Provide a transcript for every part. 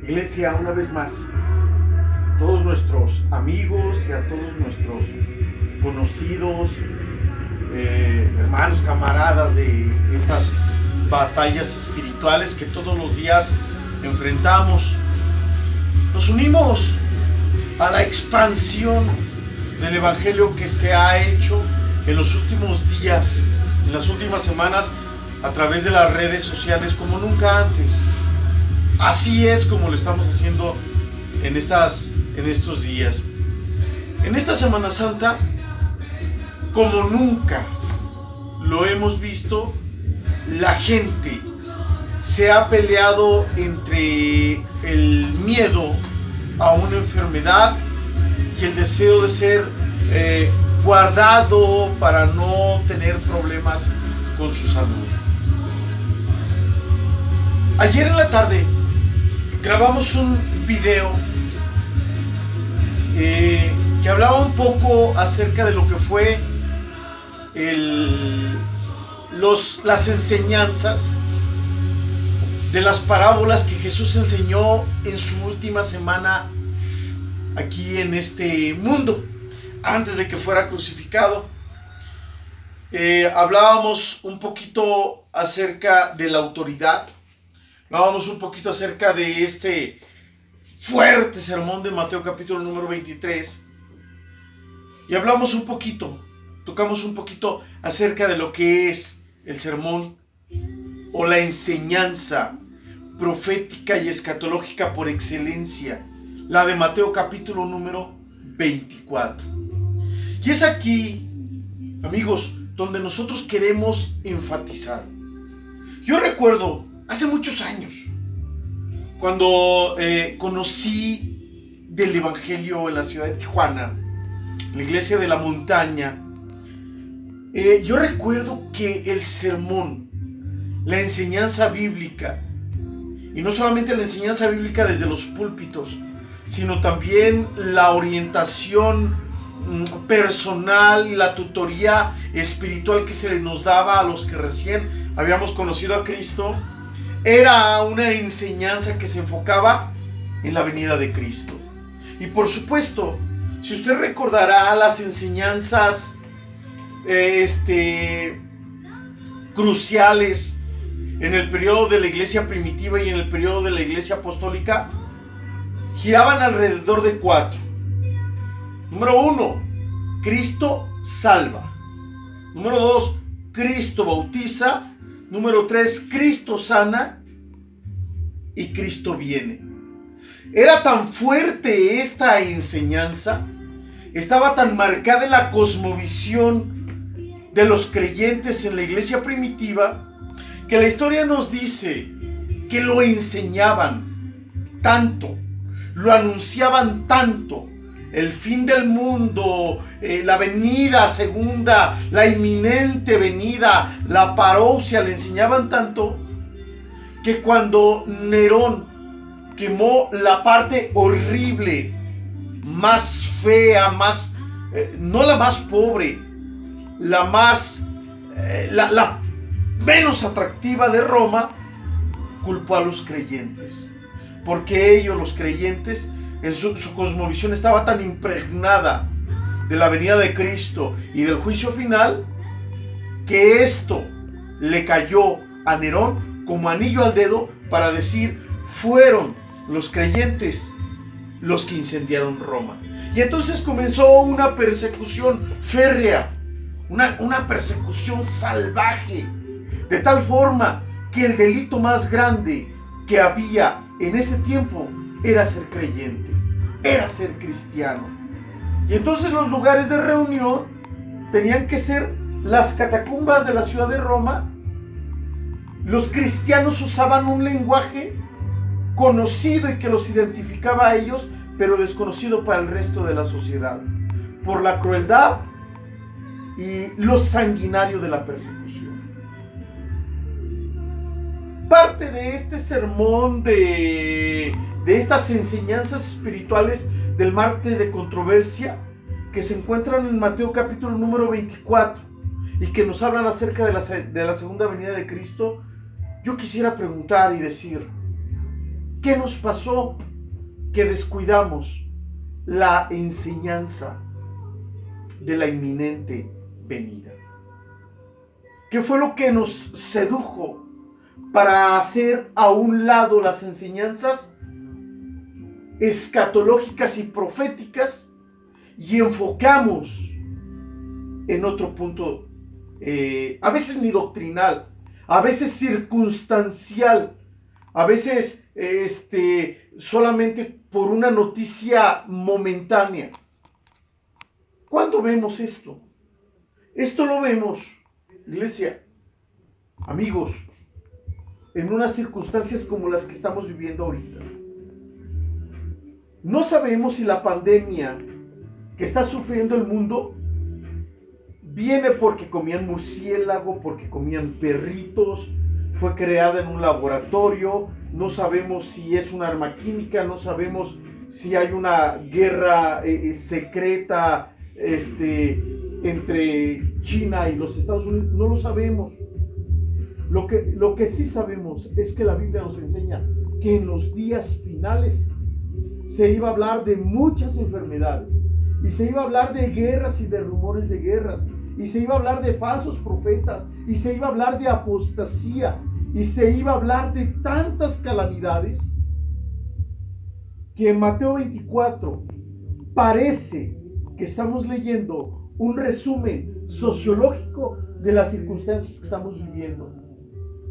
Iglesia, una vez más, todos nuestros amigos y a todos nuestros conocidos, hermanos, camaradas de estas batallas espirituales que todos los días enfrentamos, nos unimos a la expansión del Evangelio que se ha hecho en los últimos días, en las últimas semanas, a través de las redes sociales como nunca antes. Así es como lo estamos haciendo en estos días. En esta Semana Santa, como nunca lo hemos visto, la gente se ha peleado entre el miedo a una enfermedad y el deseo de ser guardado para no tener problemas con su salud. Ayer en la tarde grabamos un video que hablaba un poco acerca de lo que fue las enseñanzas de las parábolas que Jesús enseñó en su última semana aquí en este mundo, antes de que fuera crucificado. Hablábamos un poquito acerca de la autoridad, hablábamos un poquito acerca de este fuerte sermón de Mateo capítulo número 23, y hablamos un poquito, tocamos un poquito acerca de lo que es el sermón o la enseñanza profética y escatológica por excelencia, la de Mateo capítulo número 24. Y es aquí, amigos, donde nosotros queremos enfatizar. Yo recuerdo hace muchos años, cuando conocí del Evangelio en la ciudad de Tijuana, la iglesia de la montaña, yo recuerdo que el sermón, la enseñanza bíblica, y no solamente la enseñanza bíblica desde los púlpitos, sino también la orientación personal y la tutoría espiritual que se nos daba a los que recién habíamos conocido a Cristo, era una enseñanza que se enfocaba en la venida de Cristo. Y por supuesto, si usted recordará las enseñanzas cruciales en el periodo de la iglesia primitiva y en el periodo de la iglesia apostólica, giraban alrededor de 4. Número 1, Cristo salva. Número 2, Cristo bautiza. Número 3, Cristo sana. Y Cristo viene. Era tan fuerte esta enseñanza, estaba tan marcada en la cosmovisión de los creyentes en la iglesia primitiva, que la historia nos dice que lo enseñaban tanto, lo anunciaban tanto, el fin del mundo, la venida segunda, la inminente venida, la parousia, le enseñaban tanto, que cuando Nerón quemó la parte horrible, más fea, más, no la más pobre, la más, la menos atractiva de Roma, culpó a los creyentes, porque ellos, los creyentes, en su cosmovisión estaba tan impregnada de la venida de Cristo y del juicio final, que esto le cayó a Nerón como anillo al dedo para decir: fueron los creyentes los que incendiaron Roma. Y entonces comenzó una persecución férrea, una persecución salvaje, de tal forma que el delito más grande que había en ese tiempo era ser creyente, era ser cristiano. Y entonces los lugares de reunión tenían que ser las catacumbas de la ciudad de Roma. Los cristianos usaban un lenguaje conocido y que los identificaba a ellos, pero desconocido para el resto de la sociedad, por la crueldad y lo sanguinario de la persecución. Parte de este sermón, de estas enseñanzas espirituales del martes de controversia, que se encuentran en Mateo capítulo número 24 y que nos hablan acerca de la segunda venida de Cristo, yo quisiera preguntar y decir: ¿Qué nos pasó? Que descuidamos la enseñanza de la inminente venida. ¿Qué fue lo que nos sedujo para hacer a un lado las enseñanzas escatológicas y proféticas y enfocamos en otro punto, a veces ni doctrinal, a veces circunstancial, a veces solamente por una noticia momentánea? ¿Cuándo vemos esto? Esto lo vemos, iglesia, amigos, en unas circunstancias como las que estamos viviendo ahorita. No sabemos si la pandemia que está sufriendo el mundo viene porque comían murciélago, porque comían perritos, fue creada en un laboratorio, no sabemos si es un arma química, no sabemos si hay una guerra secreta entre China y los Estados Unidos, no lo sabemos. Lo que sí sabemos es que la Biblia nos enseña que en los días finales se iba a hablar de muchas enfermedades, y se iba a hablar de guerras y de rumores de guerras, y se iba a hablar de falsos profetas, y se iba a hablar de apostasía, y se iba a hablar de tantas calamidades que en Mateo 24 parece que estamos leyendo un resumen sociológico de las circunstancias que estamos viviendo.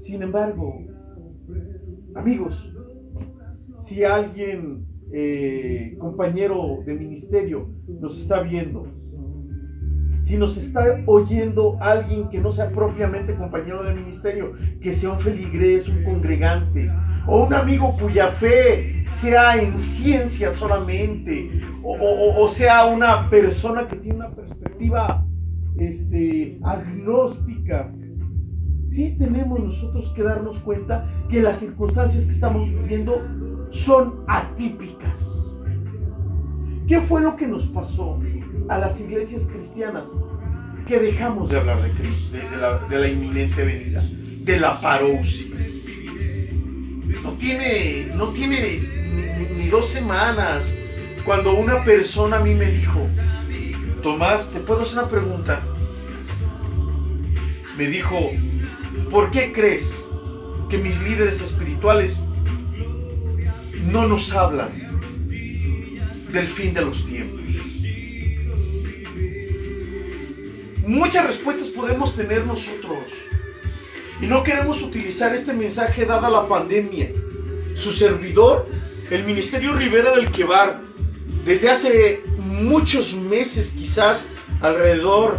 Sin embargo, amigos, si alguien, compañero de ministerio, nos está viendo, si nos está oyendo alguien que no sea propiamente compañero de ministerio, que sea un feligrés, un congregante, o un amigo cuya fe sea en ciencia solamente, o sea una persona que tiene una perspectiva agnóstica, sí tenemos nosotros que darnos cuenta que las circunstancias que estamos viviendo son atípicas. ¿Qué fue lo que nos pasó a las iglesias cristianas? Que dejamos de hablar de Cristo, de la inminente venida, de la parousia. No tiene ni 2 semanas cuando una persona a mí me dijo: Tomás, ¿te puedo hacer una pregunta? Me dijo: ¿por qué crees que mis líderes espirituales no nos hablan del fin de los tiempos? Muchas respuestas podemos tener nosotros, y no queremos utilizar este mensaje dada la pandemia. Su servidor, el Ministerio Ribera del Quebar, desde hace muchos meses, quizás alrededor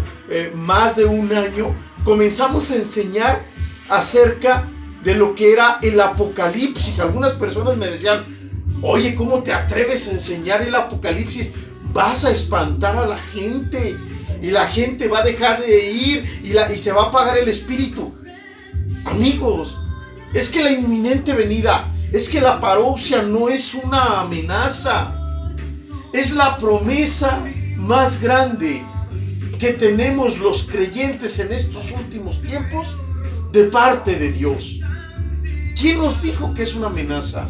más de un año, comenzamos a enseñar acerca de lo que era el Apocalipsis. Algunas personas me decían: oye, ¿cómo te atreves a enseñar el Apocalipsis? Vas a espantar a la gente, y la gente va a dejar de ir, y se va a apagar el espíritu. Amigos, es que la inminente venida, es que la parousia no es una amenaza, es la promesa más grande que tenemos los creyentes en estos últimos tiempos de parte de Dios. ¿Quién nos dijo que es una amenaza?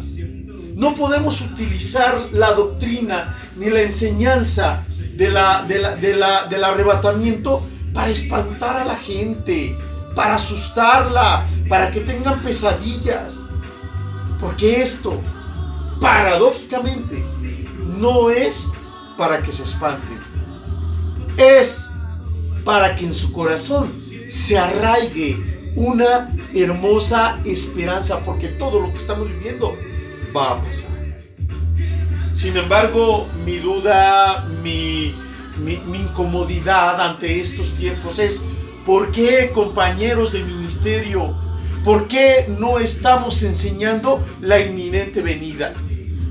No podemos utilizar la doctrina ni la enseñanza del arrebatamiento para espantar a la gente, para asustarla, para que tengan pesadillas. Porque esto, paradójicamente, no es para que se espanten, es para que en su corazón se arraigue una hermosa esperanza, porque todo lo que estamos viviendo va a pasar. Sin embargo, mi duda, mi incomodidad ante estos tiempos es: ¿por qué, compañeros de ministerio, por qué no estamos enseñando la inminente venida?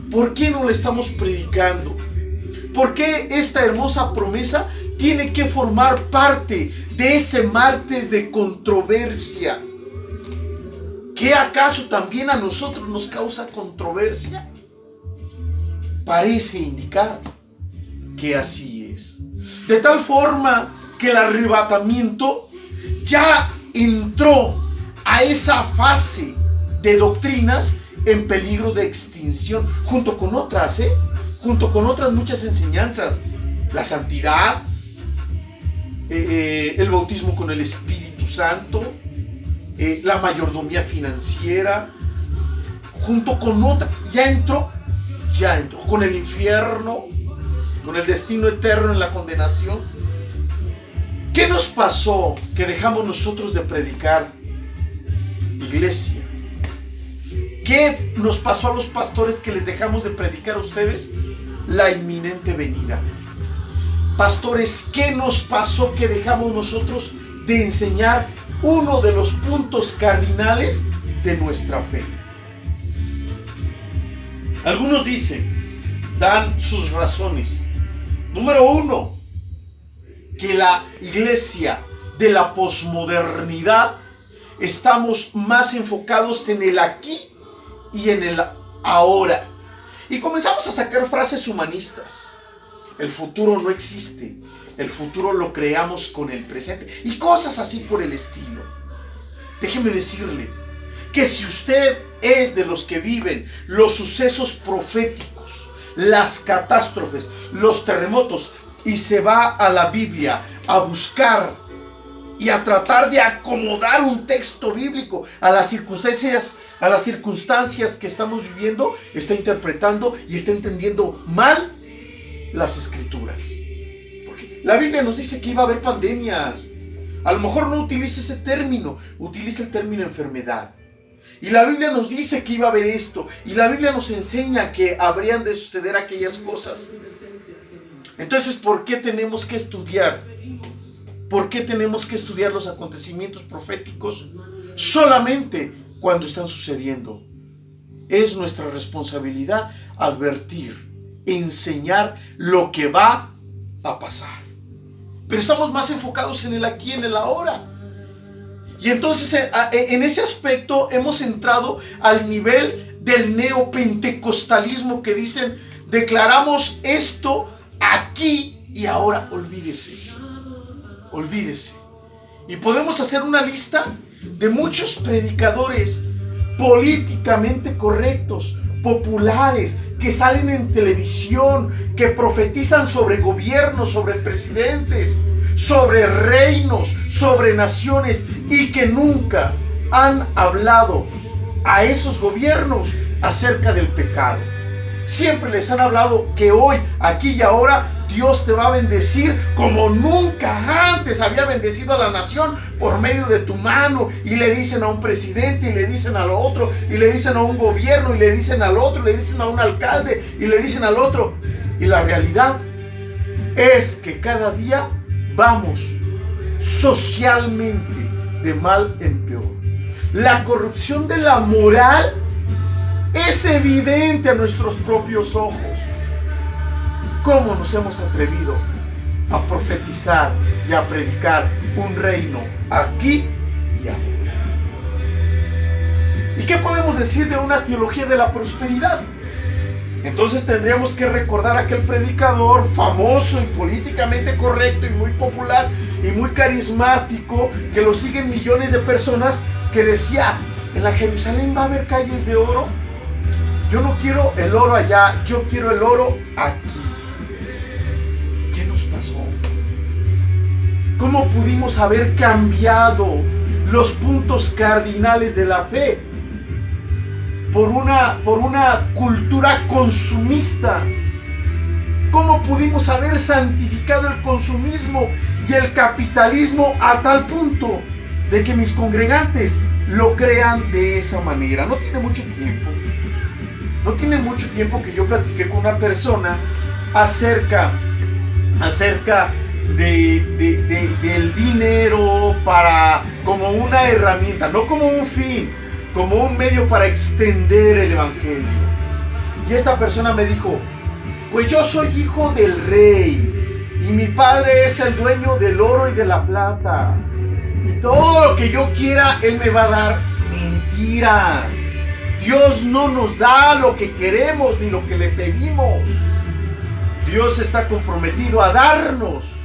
¿Por qué no la estamos predicando? ¿Por qué esta hermosa promesa tiene que formar parte de ese martes de controversia? ¿Qué acaso también a nosotros nos causa controversia? Parece indicar que así es. De tal forma que el arrebatamiento ya entró a esa fase de doctrinas en peligro de extinción, junto con otras, junto con otras muchas enseñanzas. La santidad, el bautismo con el Espíritu Santo, la mayordomía financiera, junto con otra, ya entró con el infierno, con el destino eterno en la condenación. ¿Qué nos pasó que dejamos nosotros de predicar, iglesia? ¿Qué nos pasó a los pastores que les dejamos de predicar a ustedes? La inminente venida. Pastores, ¿qué nos pasó que dejamos nosotros de enseñar uno de los puntos cardinales de nuestra fe? Algunos dan sus razones. Número 1, que la iglesia de la posmodernidad estamos más enfocados en el aquí y en el ahora. Y comenzamos a sacar frases humanistas. El futuro no existe. El futuro lo creamos con el presente. Y cosas así por el estilo. Déjeme decirle que si usted es de los que viven los sucesos proféticos, las catástrofes, los terremotos, y se va a la Biblia a buscar y a tratar de acomodar un texto bíblico a las circunstancias que estamos viviendo, está interpretando y está entendiendo mal las escrituras. Porque la Biblia nos dice que iba a haber pandemias. A lo mejor no utiliza ese término, utiliza el término enfermedad. Y la Biblia nos dice que iba a haber esto, y la Biblia nos enseña que habrían de suceder aquellas cosas. Entonces, ¿por qué tenemos que estudiar? ¿Por qué tenemos que estudiar los acontecimientos proféticos solamente cuando están sucediendo? Es nuestra responsabilidad advertir, enseñar lo que va a pasar. Pero estamos más enfocados en el aquí y en el ahora. Y entonces en ese aspecto hemos entrado al nivel del neopentecostalismo que dicen, declaramos esto aquí y ahora. Olvídese. Y podemos hacer una lista de muchos predicadores políticamente correctos, populares, que salen en televisión, que profetizan sobre gobiernos, sobre presidentes, sobre reinos, sobre naciones, y que nunca han hablado a esos gobiernos acerca del pecado. Siempre les han hablado que hoy, aquí y ahora, Dios te va a bendecir como nunca antes había bendecido a la nación por medio de tu mano. Y le dicen a un presidente, y le dicen al otro, y le dicen a un gobierno, y le dicen al otro, y le dicen a un alcalde, y le dicen al otro. Y la realidad es que cada día vamos socialmente de mal en peor. La corrupción de la moral es evidente a nuestros propios ojos. ¿Cómo nos hemos atrevido a profetizar y a predicar un reino aquí y ahora? ¿Y qué podemos decir de una teología de la prosperidad? Entonces tendríamos que recordar a aquel predicador famoso y políticamente correcto y muy popular y muy carismático, que lo siguen millones de personas, que decía: en la Jerusalén va a haber calles de oro. Yo no quiero el oro allá, yo quiero el oro aquí. ¿Qué nos pasó? ¿Cómo pudimos haber cambiado los puntos cardinales de la fe por una cultura consumista? ¿Cómo pudimos haber santificado el consumismo y el capitalismo a tal punto de que mis congregantes lo crean de esa manera? No tiene mucho tiempo que yo platiqué con una persona acerca del dinero como una herramienta, no como un fin, como un medio para extender el evangelio. Y esta persona me dijo: pues yo soy hijo del rey y mi padre es el dueño del oro y de la plata, y todo lo que yo quiera él me va a dar. Mentira. Dios no nos da lo que queremos ni lo que le pedimos. Dios está comprometido a darnos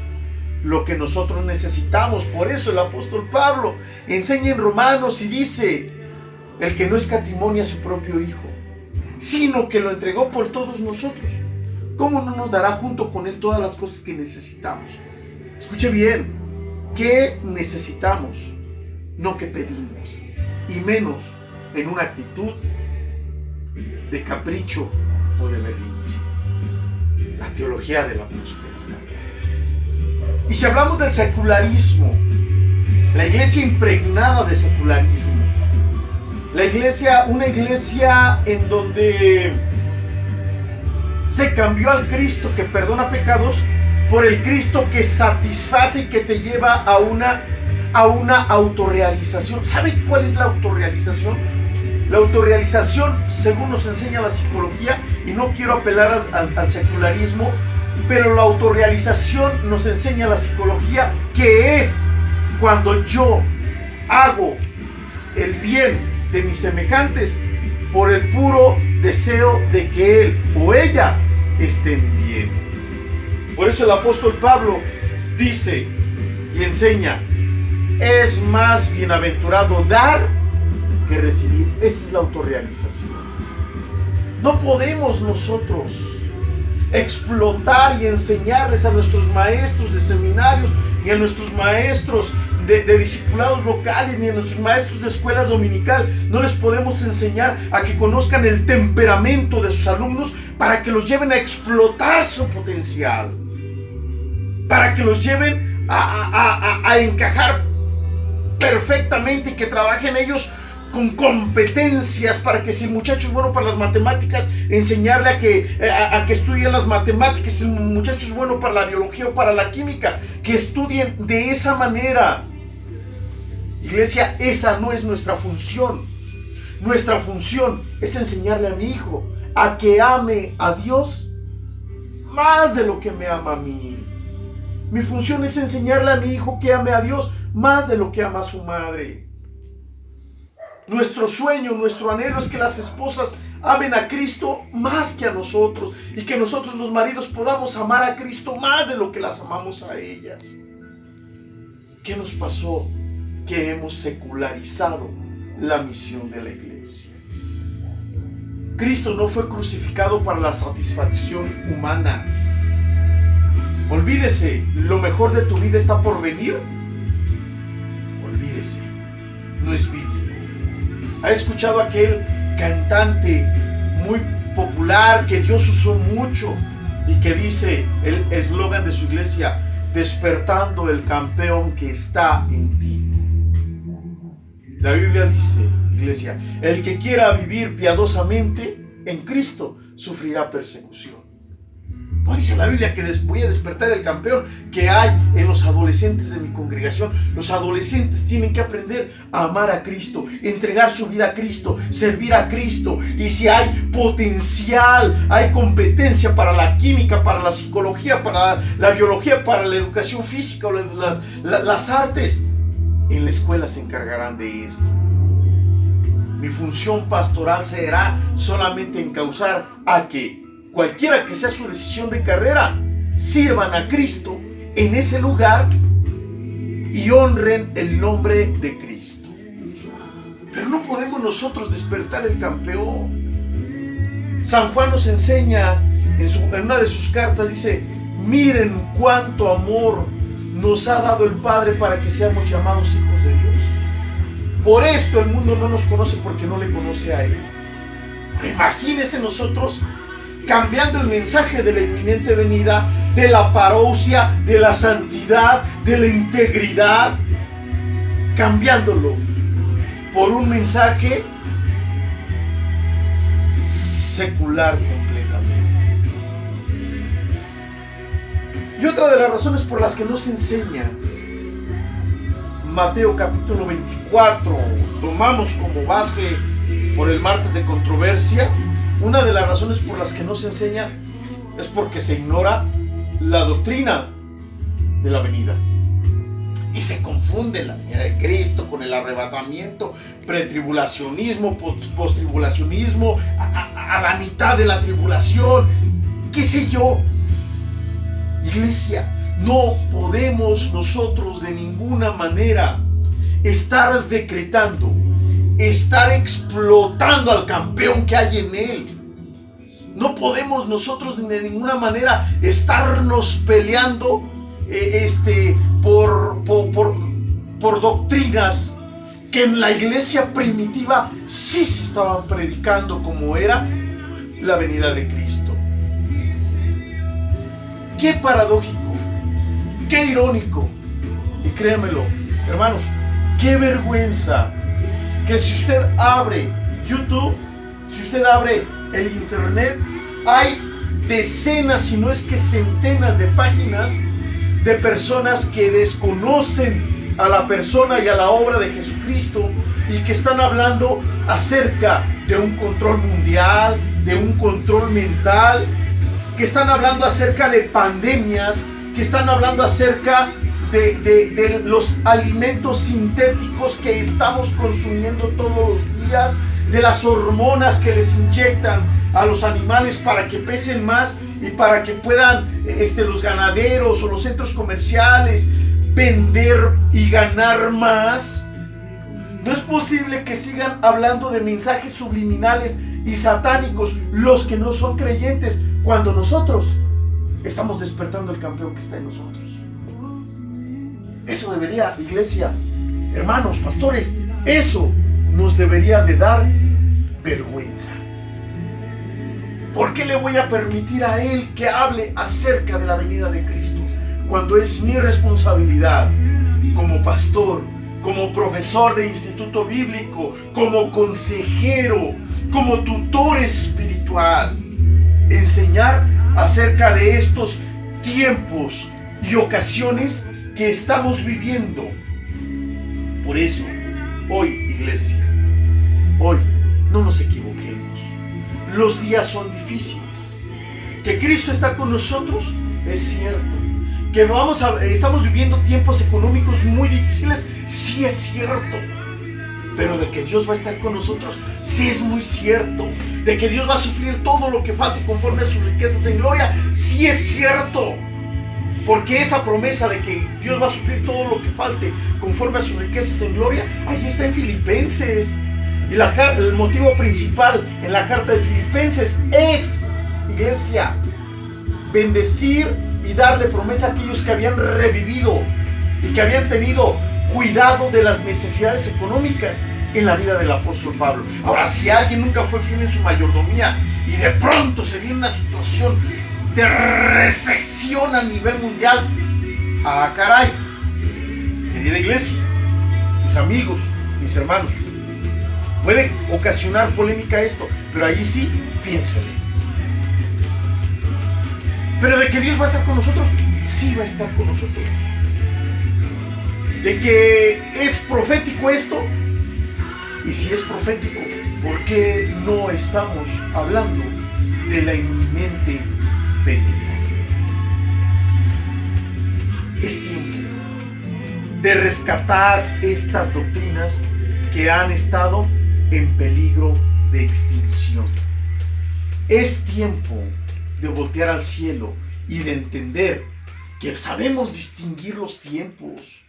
lo que nosotros necesitamos. Por eso el apóstol Pablo enseña en Romanos y dice: el que no escatimó a su propio Hijo, sino que lo entregó por todos nosotros, ¿cómo no nos dará junto con Él todas las cosas que necesitamos? Escuche bien, ¿qué necesitamos? No que pedimos, y menos en una actitud de capricho o de berrinche. La teología de la prosperidad. Y si hablamos del secularismo, la iglesia impregnada de secularismo, una iglesia en donde se cambió al Cristo que perdona pecados por el Cristo que satisface y que te lleva a una autorrealización. ¿Sabe cuál es la autorrealización? La autorrealización, según nos enseña la psicología, y no quiero apelar al secularismo, pero la autorrealización nos enseña la psicología, que es cuando yo hago el bien de mis semejantes por el puro deseo de que él o ella estén bien. Por eso el apóstol Pablo dice y enseña: es más bienaventurado dar que recibir. Esa es la autorrealización. No podemos nosotros explotar y enseñarles a nuestros maestros de seminarios, ni a nuestros maestros de discipulados locales, ni a nuestros maestros de escuela dominical. No les podemos enseñar a que conozcan el temperamento de sus alumnos para que los lleven a explotar su potencial, para que los lleven a encajar perfectamente y que trabajen ellos con competencias, para que si el muchacho es bueno para las matemáticas, enseñarle a que estudien las matemáticas. Si el muchacho es bueno para la biología o para la química, que estudien de esa manera. Iglesia, esa no es nuestra función. Nuestra función es enseñarle a mi hijo a que ame a Dios más de lo que me ama a mí. Mi función es enseñarle a mi hijo que ame a Dios más de lo que ama a su madre. Nuestro sueño, nuestro anhelo es que las esposas amen a Cristo más que a nosotros, y que nosotros los maridos podamos amar a Cristo más de lo que las amamos a ellas. ¿Qué nos pasó? Que hemos secularizado la misión de la iglesia. Cristo no fue crucificado para la satisfacción humana. Olvídese, lo mejor de tu vida está por venir. Olvídese, no es bíblico. ¿Ha escuchado aquel cantante muy popular que Dios usó mucho y que dice el eslogan de su iglesia: despertando el campeón que está en ti? La Biblia dice, iglesia, el que quiera vivir piadosamente en Cristo sufrirá persecución. No dice la Biblia que voy a despertar el campeón que hay en los adolescentes de mi congregación. Los adolescentes tienen que aprender a amar a Cristo, entregar su vida a Cristo, servir a Cristo. Y si hay potencial, hay competencia para la química, para la psicología, para la biología, para la educación física o las artes, en la escuela se encargarán de esto. Mi función pastoral será solamente encauzar a que cualquiera que sea su decisión de carrera, sirvan a Cristo en ese lugar y honren el nombre de Cristo. Pero no podemos nosotros despertar el campeón. San Juan nos enseña en una de sus cartas, dice: miren cuánto amor nos ha dado el Padre para que seamos llamados hijos de Dios. Por esto el mundo no nos conoce, porque no le conoce a Él. Pero imagínense nosotros cambiando el mensaje de la inminente venida, de la parousia, de la santidad, de la integridad, cambiándolo por un mensaje secular completamente. Y otra de las razones por las que no se enseña, Mateo capítulo 24, tomamos como base por el martes de controversia. Una de las razones por las que no se enseña es porque se ignora la doctrina de la venida. Y se confunde la venida de Cristo con el arrebatamiento, pretribulacionismo, postribulacionismo, a la mitad de la tribulación, qué sé yo. Iglesia, no podemos nosotros de ninguna manera estar decretando estar explotando al campeón que hay en él. No podemos nosotros de ninguna manera estarnos peleando por doctrinas que en la iglesia primitiva sí se estaban predicando, como era la venida de Cristo. Qué paradójico, qué irónico, y créanmelo, hermanos, qué vergüenza que si usted abre YouTube, si usted abre el internet, hay decenas, si no es que centenas de páginas de personas que desconocen a la persona y a la obra de Jesucristo y que están hablando acerca de un control mundial, de un control mental, que están hablando acerca de pandemias, que están hablando acerca de los alimentos sintéticos que estamos consumiendo todos los días, de las hormonas que les inyectan a los animales para que pesen más y para que puedan los ganaderos o los centros comerciales vender y ganar más. No es posible que sigan hablando de mensajes subliminales y satánicos los que no son creyentes, cuando nosotros estamos despertando el campeón que está en nosotros. Eso debería, iglesia, hermanos, pastores, eso nos debería de dar vergüenza. ¿Por qué le voy a permitir a él que hable acerca de la venida de Cristo, cuando es mi responsabilidad como pastor, como profesor de instituto bíblico, como consejero, como tutor espiritual, enseñar acerca de estos tiempos y ocasiones que estamos viviendo? Por eso, hoy, iglesia, hoy no nos equivoquemos. Los días son difíciles. Que Cristo está con nosotros, es cierto. Que estamos viviendo tiempos económicos muy difíciles, sí es cierto. Pero de que Dios va a estar con nosotros, sí es muy cierto. De que Dios va a suplir todo lo que falte conforme a sus riquezas en gloria, sí es cierto. Porque esa promesa de que Dios va a suplir todo lo que falte conforme a sus riquezas en gloria, ahí está en Filipenses. Y el motivo principal en la carta de Filipenses es, iglesia, bendecir y darle promesa a aquellos que habían revivido y que habían tenido cuidado de las necesidades económicas en la vida del apóstol Pablo. Ahora, si alguien nunca fue fiel en su mayordomía y de pronto se viene una situación de recesión a nivel mundial, ¡ah, caray! Querida iglesia, mis amigos, mis hermanos, puede ocasionar polémica esto, pero allí sí, piénselo. Pero de que Dios va a estar con nosotros, sí va a estar con nosotros. De que es profético esto, y si es profético, ¿por qué no estamos hablando de la inminente venida? Es tiempo de rescatar estas doctrinas que han estado en peligro de extinción. Es tiempo de voltear al cielo y de entender que sabemos distinguir los tiempos.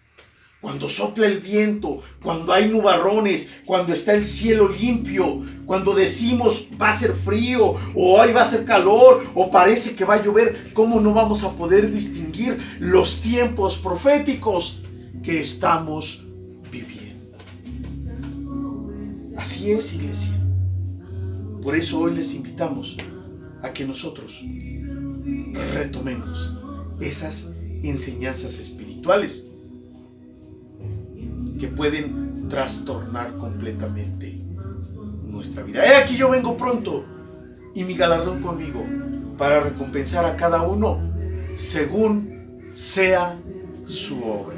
Cuando sopla el viento, cuando hay nubarrones, cuando está el cielo limpio, cuando decimos va a ser frío o hoy va a ser calor o parece que va a llover, ¿cómo no vamos a poder distinguir los tiempos proféticos que estamos viviendo? Así es, iglesia. Por eso hoy les invitamos a que nosotros retomemos esas enseñanzas espirituales que pueden trastornar completamente nuestra vida. He aquí yo vengo pronto y mi galardón conmigo para recompensar a cada uno según sea su obra.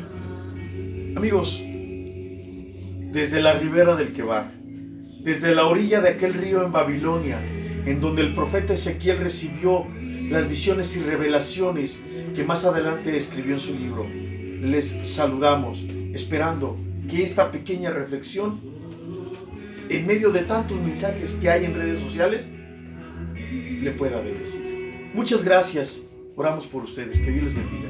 Amigos, desde la ribera del Quebar, desde la orilla de aquel río en Babilonia, en donde el profeta Ezequiel recibió las visiones y revelaciones que más adelante escribió en su libro, les saludamos, esperando que esta pequeña reflexión, en medio de tantos mensajes que hay en redes sociales, le pueda bendecir. Muchas gracias. Oramos por ustedes. Que Dios les bendiga.